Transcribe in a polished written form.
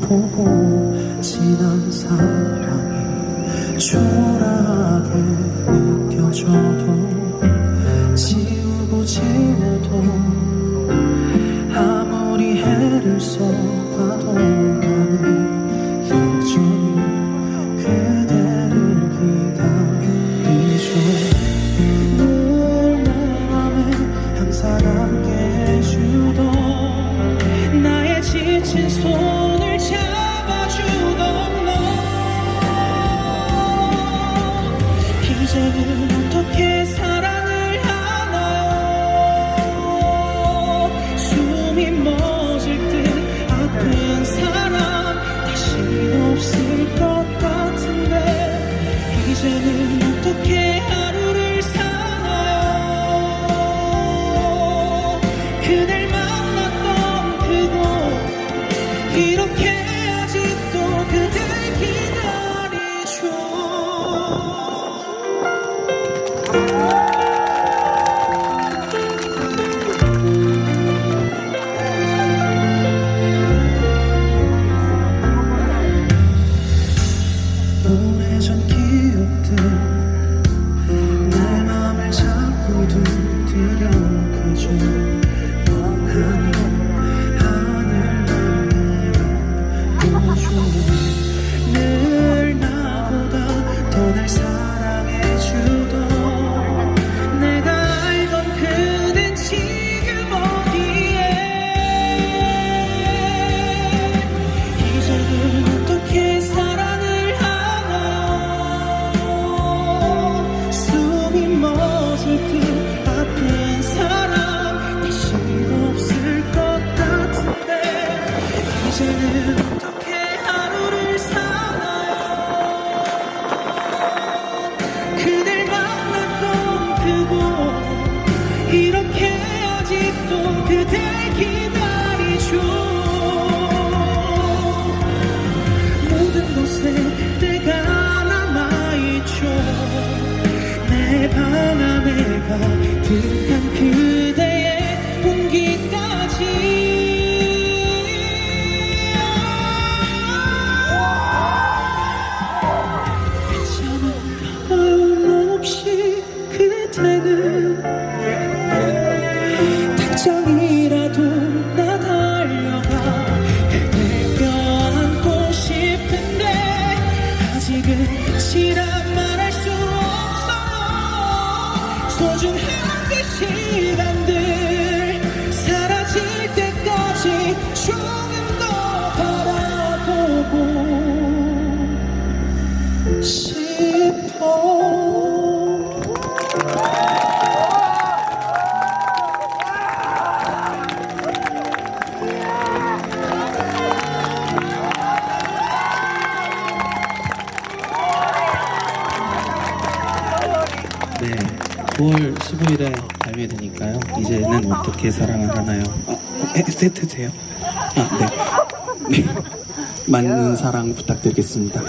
보고 지난 사랑이 초라하게 느껴져도 지우고 지워도 아무리 애를 써봐도 나는 여전히 그대를 기다리죠. 늘 내 맘에 항상 함께 해주던 나의 지친 손을 잡아주던 너, 이제는 어떻게 사랑을 하나요? 숨이 멎을 듯 아픈 사람 다신 없을 것 같은데 이제는 어떻게 하루를 사나요? 그댈 만났던 그곳 이렇게 아직도 그댈 기다리죠. 오래전 기억들 내 맘을 자꾸 두드려 그저 멍하니 하늘만 내려보죠. 늘 나보다 더 날 사랑해주던 내가 알던 그댄 지금 어디에 이제는 어떻게 사랑을 하나요? 숨이 멎을 듯 아픈 사람 다신 없을 것 같은데 이제는 어떻게 하루를 사나요? 그댈 만났던 그곳 이렇게 아직도 그댈 기다리죠. 모든 곳에 그대가 남아있죠. 내 방 안에 가득한 그대의 온기까지 괜찮은 마음 없이 그대는 당장이라도 나 달려가 그댈 껴안고 싶은데 아직은 끝이란 말할 수 없어요. 소중한 그 시간들 사라질 때까지 조금 더 바라보고 싶어. 네, 9월 15일에 발매되니까요. 이제는 어떻게 사랑을 하나요? 세트세요? 네. 네. 많은 사랑 부탁드리겠습니다.